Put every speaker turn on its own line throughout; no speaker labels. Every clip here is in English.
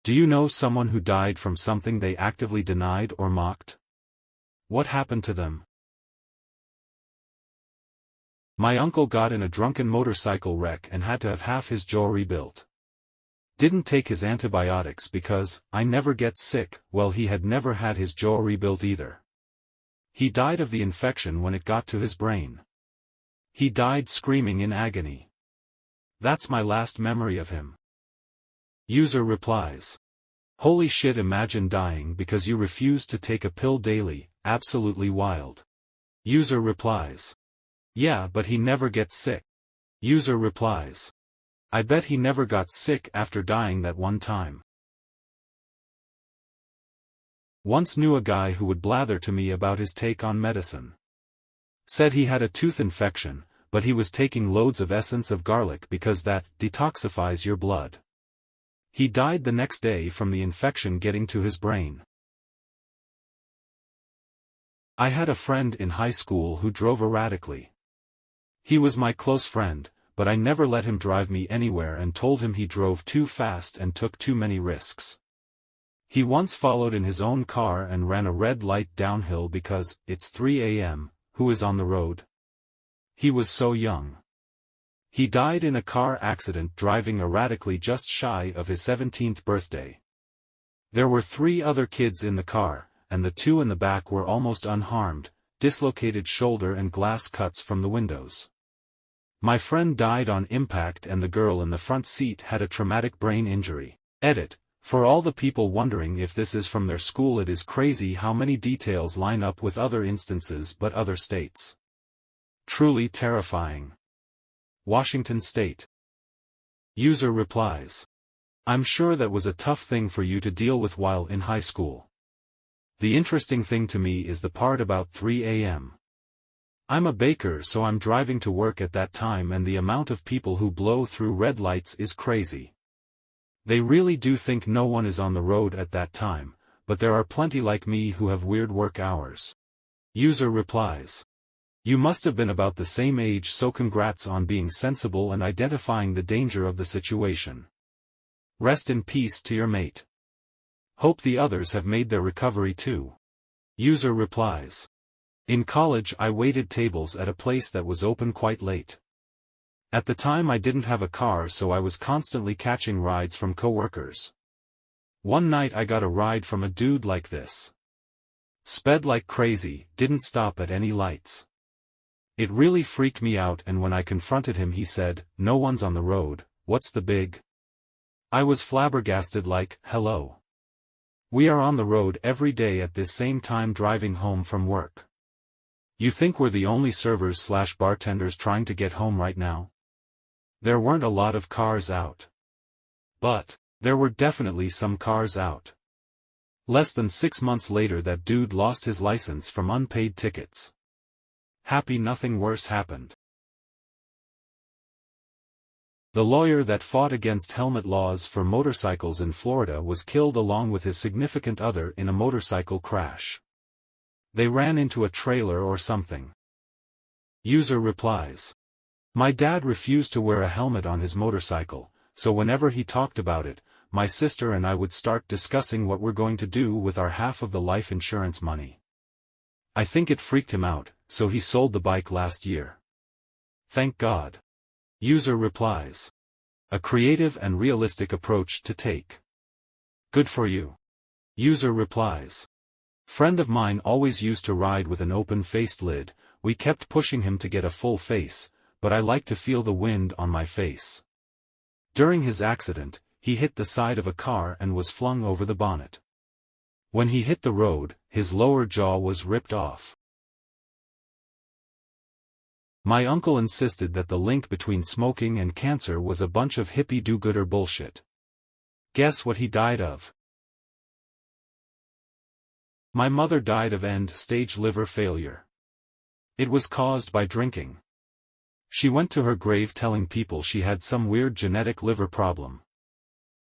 Do you know someone who died from something they actively denied or mocked? What happened to them? My uncle got in a drunken motorcycle wreck and had to have half his jaw rebuilt. Didn't take his antibiotics because, I never get sick. Well, he had never had his jaw rebuilt either. He died of the infection when it got to his brain. He died screaming in agony. That's my last memory of him. User replies. Holy shit, imagine dying because you refuse to take a pill daily, absolutely wild. User replies. Yeah, but he never gets sick. User replies. I bet he never got sick after dying that one time. Once knew a guy who would blather to me about his take on medicine. Said he had a tooth infection, but he was taking loads of essence of garlic because that detoxifies your blood. He died the next day from the infection getting to his brain. I had a friend in high school who drove erratically. He was my close friend, but I never let him drive me anywhere and told him he drove too fast and took too many risks. He once followed in his own car and ran a red light downhill because, it's 3 a.m., who is on the road? He was so young. He died in a car accident driving erratically just shy of his 17th birthday. There were 3 other kids in the car, and the 2 in the back were almost unharmed, dislocated shoulder and glass cuts from the windows. My friend died on impact and the girl in the front seat had a traumatic brain injury. Edit. For all the people wondering if this is from their school, it is crazy how many details line up with other instances but other states. Truly terrifying. Washington State. User replies. I'm sure that was a tough thing for you to deal with while in high school. The interesting thing to me is the part about 3 a.m. I'm a baker, so I'm driving to work at that time, and the amount of people who blow through red lights is crazy. They really do think no one is on the road at that time, but there are plenty like me who have weird work hours. User replies. You must have been about the same age, so congrats on being sensible and identifying the danger of the situation. Rest in peace to your mate. Hope the others have made their recovery too. User replies. In college I waited tables at a place that was open quite late. At the time I didn't have a car, so I was constantly catching rides from coworkers. One night I got a ride from a dude like this. Sped like crazy, didn't stop at any lights. It really freaked me out, and when I confronted him he said, "No one's on the road, what's the big?" I was flabbergasted, like, hello. We are on the road every day at this same time driving home from work. You think we're the only servers/bartenders trying to get home right now? There weren't a lot of cars out. But there were definitely some cars out. Less than 6 months later that dude lost his license from unpaid tickets. Happy nothing worse happened. The lawyer that fought against helmet laws for motorcycles in Florida was killed along with his significant other in a motorcycle crash. They ran into a trailer or something. User replies. My dad refused to wear a helmet on his motorcycle, so whenever he talked about it, my sister and I would start discussing what we're going to do with our half of the life insurance money. I think it freaked him out, so he sold the bike last year. Thank God. User replies. A creative and realistic approach to take. Good for you. User replies. Friend of mine always used to ride with an open-faced lid. We kept pushing him to get a full face, but I like to feel the wind on my face. During his accident, he hit the side of a car and was flung over the bonnet. When he hit the road, his lower jaw was ripped off. My uncle insisted that the link between smoking and cancer was a bunch of hippie do-gooder bullshit. Guess what he died of? My mother died of end-stage liver failure. It was caused by drinking. She went to her grave telling people she had some weird genetic liver problem.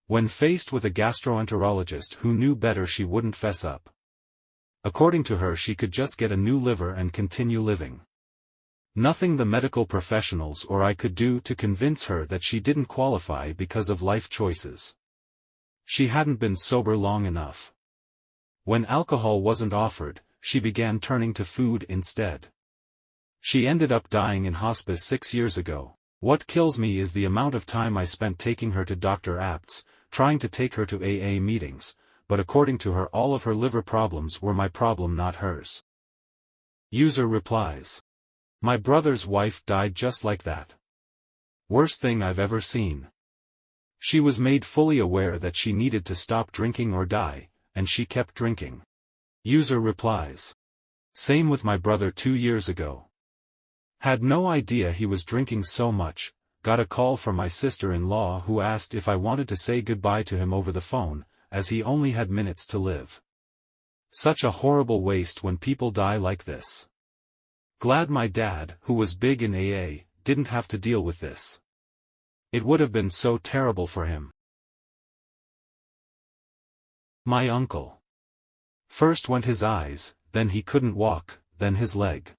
When faced with a gastroenterologist who knew better, she wouldn't fess up. According to her, she could just get a new liver and continue living. Nothing the medical professionals or I could do to convince her that she didn't qualify because of life choices. She hadn't been sober long enough. When alcohol wasn't offered, she began turning to food instead. She ended up dying in hospice 6 years ago. What kills me is the amount of time I spent taking her to Dr. Apt's, trying to take her to AA meetings, but according to her all of her liver problems were my problem, not hers. User replies. My brother's wife died just like that. Worst thing I've ever seen. She was made fully aware that she needed to stop drinking or die, and she kept drinking. User replies. Same with my brother 2 years ago. Had no idea he was drinking so much, got a call from my sister-in-law who asked if I wanted to say goodbye to him over the phone, as he only had minutes to live. Such a horrible waste when people die like this. Glad my dad, who was big in AA, didn't have to deal with this. It would have been so terrible for him. My uncle. First went his eyes, then he couldn't walk, then his leg.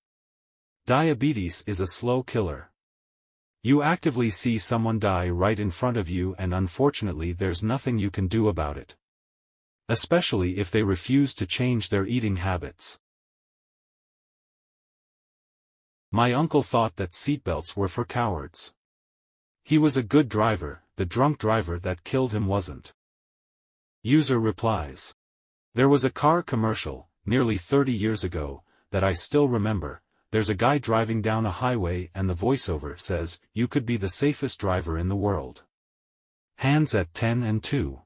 Diabetes is a slow killer. You actively see someone die right in front of you and unfortunately there's nothing you can do about it. Especially if they refuse to change their eating habits. My uncle thought that seatbelts were for cowards. He was a good driver, the drunk driver that killed him wasn't. User replies. There was a car commercial, nearly 30 years ago, that I still remember. There's a guy driving down a highway and the voiceover says, "You could be the safest driver in the world. Hands at 10 and 2.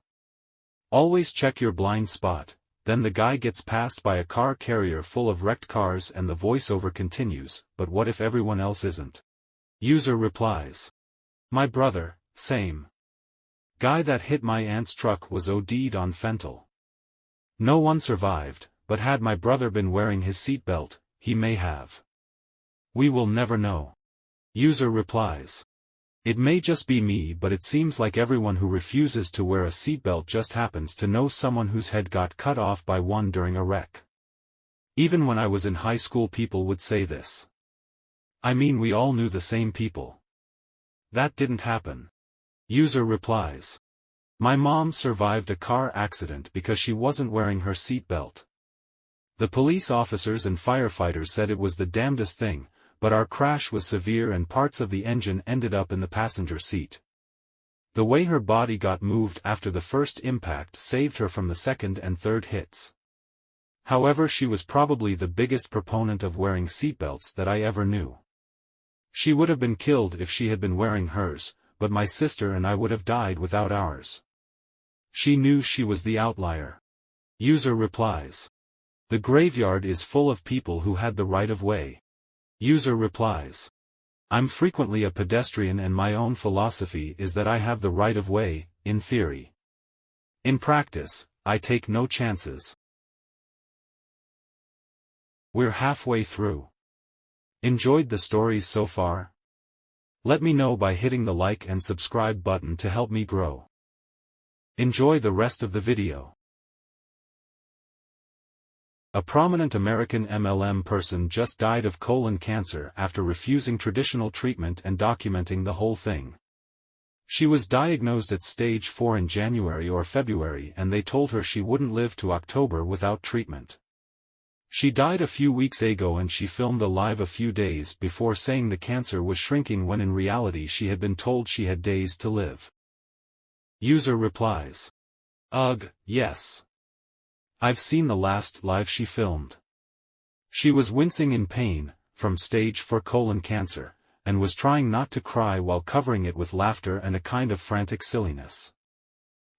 Always check your blind spot." Then the guy gets passed by a car carrier full of wrecked cars and the voiceover continues, "But what if everyone else isn't?" User replies. My brother, same. Guy that hit my aunt's truck was OD'd on fentanyl. No one survived, but had my brother been wearing his seatbelt, he may have. We will never know. User replies. It may just be me, but it seems like everyone who refuses to wear a seatbelt just happens to know someone whose head got cut off by one during a wreck. Even when I was in high school people would say this. I mean, we all knew the same people. That didn't happen. User replies. My mom survived a car accident because she wasn't wearing her seatbelt. The police officers and firefighters said it was the damnedest thing, but our crash was severe and parts of the engine ended up in the passenger seat. The way her body got moved after the first impact saved her from the second and third hits. However, she was probably the biggest proponent of wearing seatbelts that I ever knew. She would have been killed if she had been wearing hers, but my sister and I would have died without ours. She knew she was the outlier. User replies. The graveyard is full of people who had the right of way. User replies. I'm frequently a pedestrian and my own philosophy is that I have the right of way, in theory. In practice, I take no chances. We're halfway through. Enjoyed the stories so far? Let me know by hitting the like and subscribe button to help me grow. Enjoy the rest of the video. A prominent American MLM person just died of colon cancer after refusing traditional treatment and documenting the whole thing. She was diagnosed at stage 4 in January or February and they told her she wouldn't live to October without treatment. She died a few weeks ago and she filmed a live a few days before saying the cancer was shrinking when in reality she had been told she had days to live. User replies. Ugh, yes. I've seen the last live she filmed. She was wincing in pain, from stage 4 colon cancer, and was trying not to cry while covering it with laughter and a kind of frantic silliness.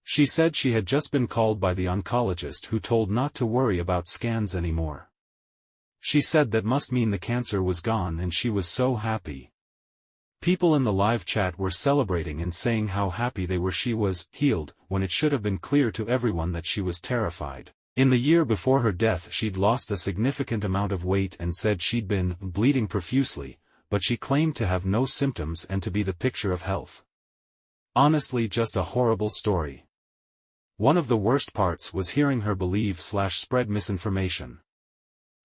She said she had just been called by the oncologist who told not to worry about scans anymore. She said that must mean the cancer was gone and she was so happy. People in the live chat were celebrating and saying how happy they were she was healed, when it should have been clear to everyone that she was terrified. In the year before her death she'd lost a significant amount of weight and said she'd been bleeding profusely, but she claimed to have no symptoms and to be the picture of health. Honestly, just a horrible story. One of the worst parts was hearing her believe/spread misinformation.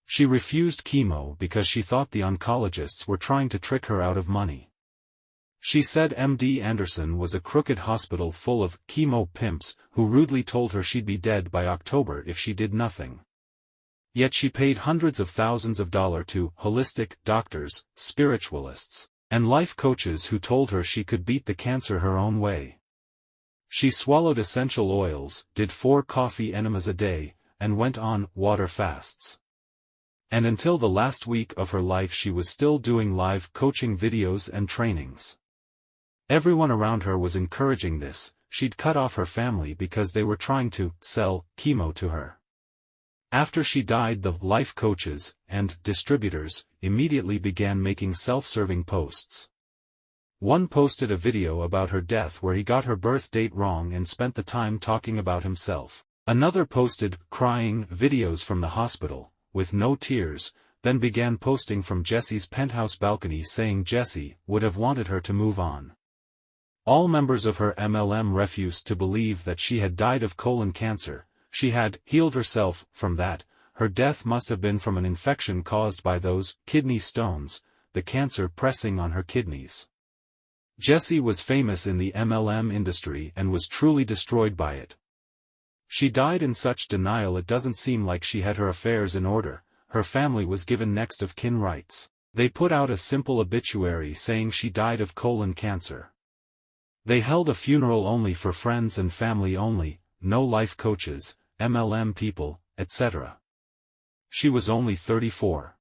She refused chemo because she thought the oncologists were trying to trick her out of money. She said MD Anderson was a crooked hospital full of chemo pimps who rudely told her she'd be dead by October if she did nothing. Yet she paid hundreds of thousands of dollars to holistic doctors, spiritualists, and life coaches who told her she could beat the cancer her own way. She swallowed essential oils, did 4 coffee enemas a day, and went on water fasts. And until the last week of her life she was still doing live coaching videos and trainings. Everyone around her was encouraging this. She'd cut off her family because they were trying to sell chemo to her. After she died, the life coaches and distributors immediately began making self-serving posts. One posted a video about her death where he got her birth date wrong and spent the time talking about himself. Another posted crying videos from the hospital, with no tears, then began posting from Jessie's penthouse balcony saying Jessie would have wanted her to move on. All members of her MLM refused to believe that she had died of colon cancer. She had healed herself from that. Her death must have been from an infection caused by those kidney stones, the cancer pressing on her kidneys. Jessie was famous in the MLM industry and was truly destroyed by it. She died in such denial it doesn't seem like she had her affairs in order. Her family was given next of kin rights. They put out a simple obituary saying she died of colon cancer. They held a funeral only for friends and family only, no life coaches, MLM people, etc. She was only 34.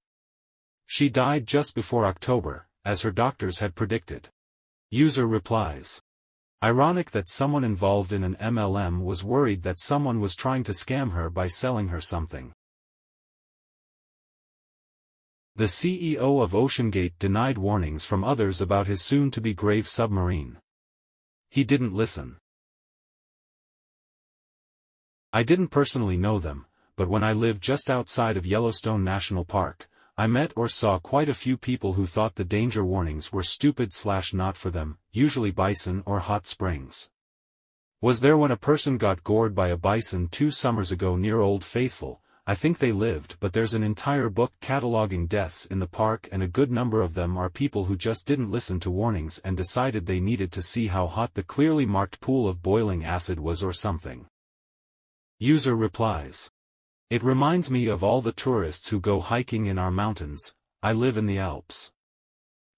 She died just before October, as her doctors had predicted. User replies. Ironic that someone involved in an MLM was worried that someone was trying to scam her by selling her something. The CEO of OceanGate denied warnings from others about his soon-to-be grave submarine. He didn't listen. I didn't personally know them, but when I lived just outside of Yellowstone National Park, I met or saw quite a few people who thought the danger warnings were stupid/not for them, usually bison or hot springs. Was there when a person got gored by a bison 2 summers ago near Old Faithful? I think they lived, but there's an entire book cataloging deaths in the park and a good number of them are people who just didn't listen to warnings and decided they needed to see how hot the clearly marked pool of boiling acid was or something. User replies. It reminds me of all the tourists who go hiking in our mountains. I live in the Alps.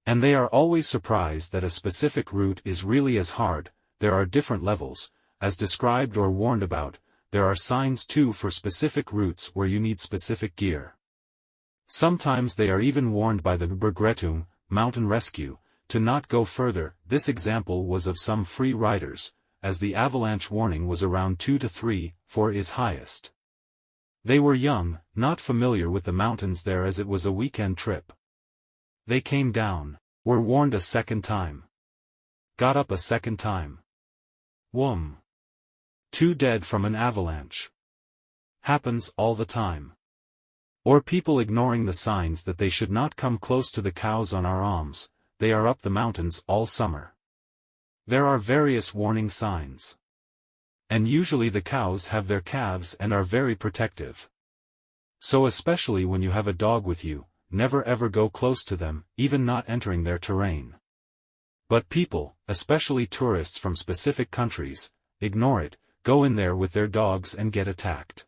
And they are always surprised that a specific route is really as hard. There are different levels, as described or warned about. There are signs too for specific routes where you need specific gear. Sometimes they are even warned by the Bergrettung, mountain rescue, to not go further. This example was of some free riders, as the avalanche warning was around 2 to 3, 4 is highest. They were young, not familiar with the mountains there as it was a weekend trip. They came down, were warned a second time. Got up a second time. Whoom. 2 dead from an avalanche. Happens all the time. Or people ignoring the signs that they should not come close to the cows on our alms. They are up the mountains all summer. There are various warning signs. And usually the cows have their calves and are very protective. So especially when you have a dog with you, never ever go close to them, even not entering their terrain. But people, especially tourists from specific countries, ignore it, go in there with their dogs and get attacked.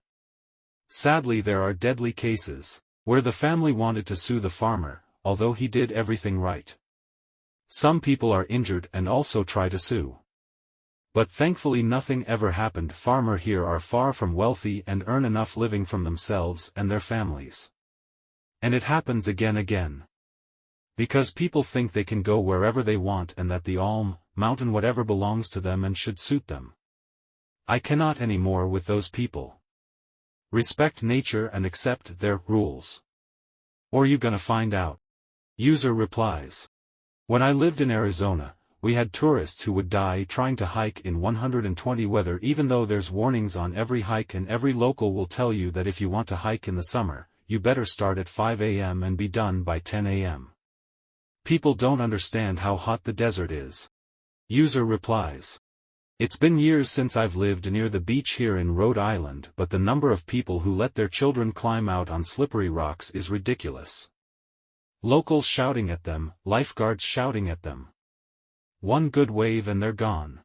Sadly there are deadly cases, where the family wanted to sue the farmer, although he did everything right. Some people are injured and also try to sue. But thankfully nothing ever happened. Farmers here are far from wealthy and earn enough living from themselves and their families. And it happens again. Because people think they can go wherever they want and that the alm, mountain whatever belongs to them and should suit them. I cannot anymore with those people. Respect nature and accept their rules. Or you gonna find out. User replies. When I lived in Arizona, we had tourists who would die trying to hike in 120 weather even though there's warnings on every hike and every local will tell you that if you want to hike in the summer, you better start at 5 a.m. and be done by 10 a.m. People don't understand how hot the desert is. User replies. It's been years since I've lived near the beach here in Rhode Island, but the number of people who let their children climb out on slippery rocks is ridiculous. Locals shouting at them, lifeguards shouting at them. One good wave and they're gone.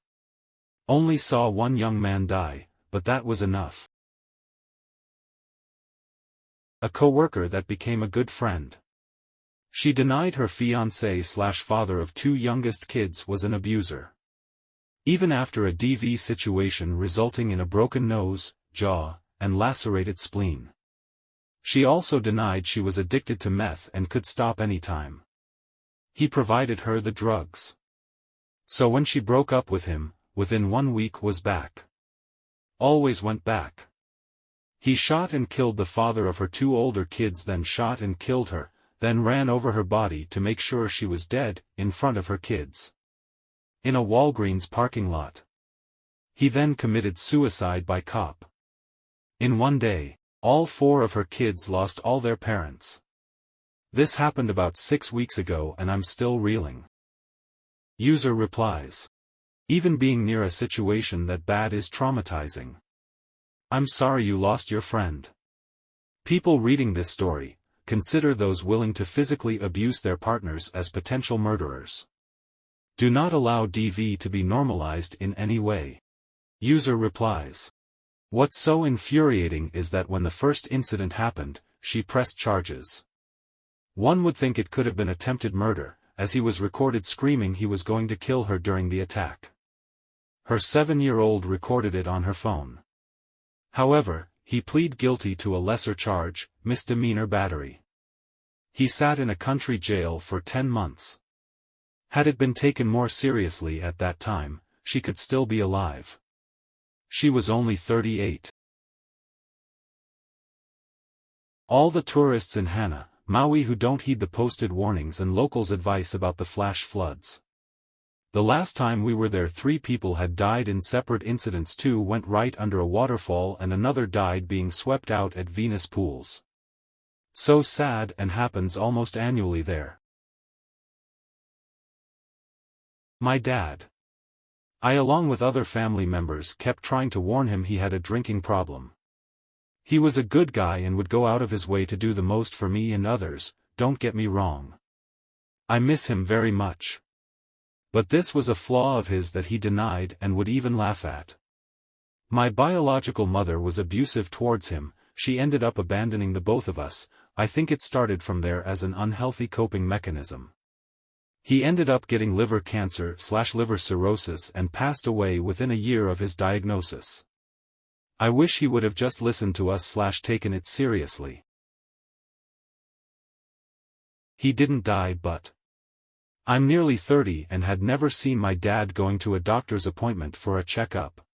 Only saw one young man die, but that was enough. A coworker that became a good friend. She denied her fiance/father of two youngest kids was an abuser. Even after a DV situation resulting in a broken nose, jaw, and lacerated spleen. She also denied she was addicted to meth and could stop anytime. He provided her the drugs. So when she broke up with him, within 1 week was back. Always went back. He shot and killed the father of her two older kids, then shot and killed her, then ran over her body to make sure she was dead, in front of her kids. In a Walgreens parking lot. He then committed suicide by cop. In one day, all 4 of her kids lost all their parents. This happened about 6 weeks ago and I'm still reeling. User replies. Even being near a situation that bad is traumatizing. I'm sorry you lost your friend. People reading this story, consider those willing to physically abuse their partners as potential murderers. Do not allow DV to be normalized in any way. User replies. What's so infuriating is that when the first incident happened, she pressed charges. One would think it could have been attempted murder, as he was recorded screaming he was going to kill her during the attack. Her 7-year-old recorded it on her phone. However, he pleaded guilty to a lesser charge, misdemeanor battery. He sat in a country jail for 10 months. Had it been taken more seriously at that time, she could still be alive. She was only 38. All the tourists in Hana, Maui who don't heed the posted warnings and locals' advice about the flash floods. The last time we were there 3 people had died in separate incidents. 2 went right under a waterfall and another died being swept out at Venus pools. So sad and happens almost annually there. My dad. I along with other family members kept trying to warn him he had a drinking problem. He was a good guy and would go out of his way to do the most for me and others, don't get me wrong. I miss him very much. But this was a flaw of his that he denied and would even laugh at. My biological mother was abusive towards him, she ended up abandoning the both of us. I think it started from there as an unhealthy coping mechanism. He ended up getting liver cancer/liver cirrhosis and passed away within a year of his diagnosis. I wish he would have just listened to us/taken it seriously. He didn't die but. I'm nearly 30 and had never seen my dad going to a doctor's appointment for a checkup.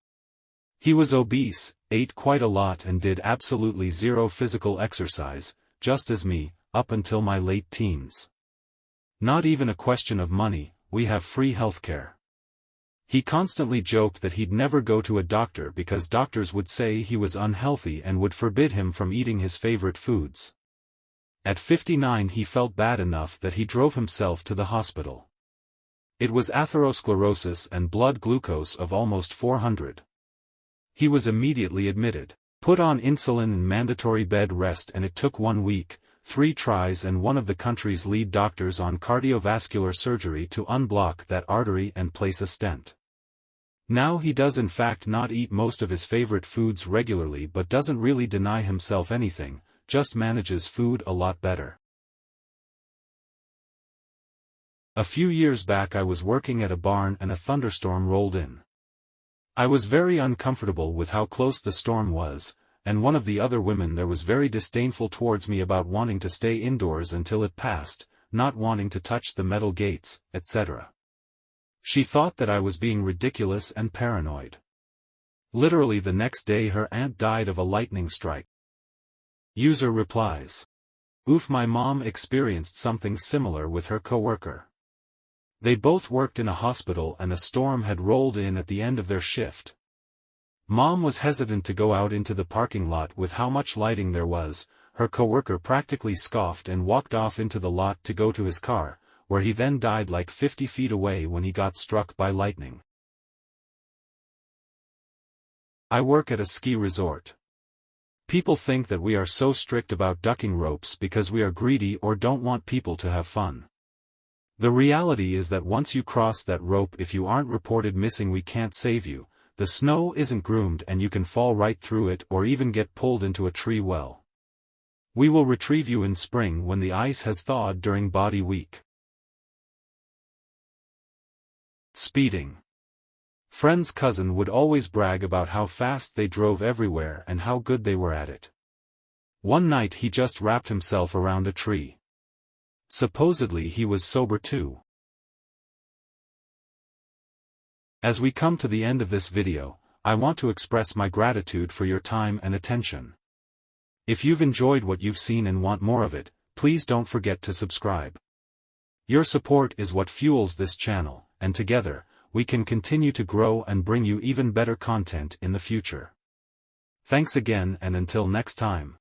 He was obese, ate quite a lot and did absolutely zero physical exercise, just as me, up until my late teens. Not even a question of money, we have free healthcare. He constantly joked that he'd never go to a doctor because doctors would say he was unhealthy and would forbid him from eating his favorite foods. At 59 he felt bad enough that he drove himself to the hospital. It was atherosclerosis and blood glucose of almost 400. He was immediately admitted, put on insulin and mandatory bed rest, and it took 1 week, 3 tries and one of the country's lead doctors on cardiovascular surgery to unblock that artery and place a stent. Now he does in fact not eat most of his favorite foods regularly but doesn't really deny himself anything, just manages food a lot better. A few years back I was working at a barn and a thunderstorm rolled in. I was very uncomfortable with how close the storm was, and one of the other women there was very disdainful towards me about wanting to stay indoors until it passed, not wanting to touch the metal gates, etc. She thought that I was being ridiculous and paranoid. Literally the next day her aunt died of a lightning strike. User replies. Oof, my mom experienced something similar with her coworker. They both worked in a hospital and a storm had rolled in at the end of their shift. Mom was hesitant to go out into the parking lot with how much lighting there was. Her coworker practically scoffed and walked off into the lot to go to his car, where he then died like 50 feet away when he got struck by lightning. I work at a ski resort. People think that we are so strict about ducking ropes because we are greedy or don't want people to have fun. The reality is that once you cross that rope, if you aren't reported missing, we can't save you. The snow isn't groomed and you can fall right through it or even get pulled into a tree well. We will retrieve you in spring when the ice has thawed during body week. Speeding. Friend's cousin would always brag about how fast they drove everywhere and how good they were at it. One night he just wrapped himself around a tree. Supposedly he was sober too. As we come to the end of this video, I want to express my gratitude for your time and attention. If you've enjoyed what you've seen and want more of it, please don't forget to subscribe. Your support is what fuels this channel, and together, we can continue to grow and bring you even better content in the future. Thanks again, and until next time.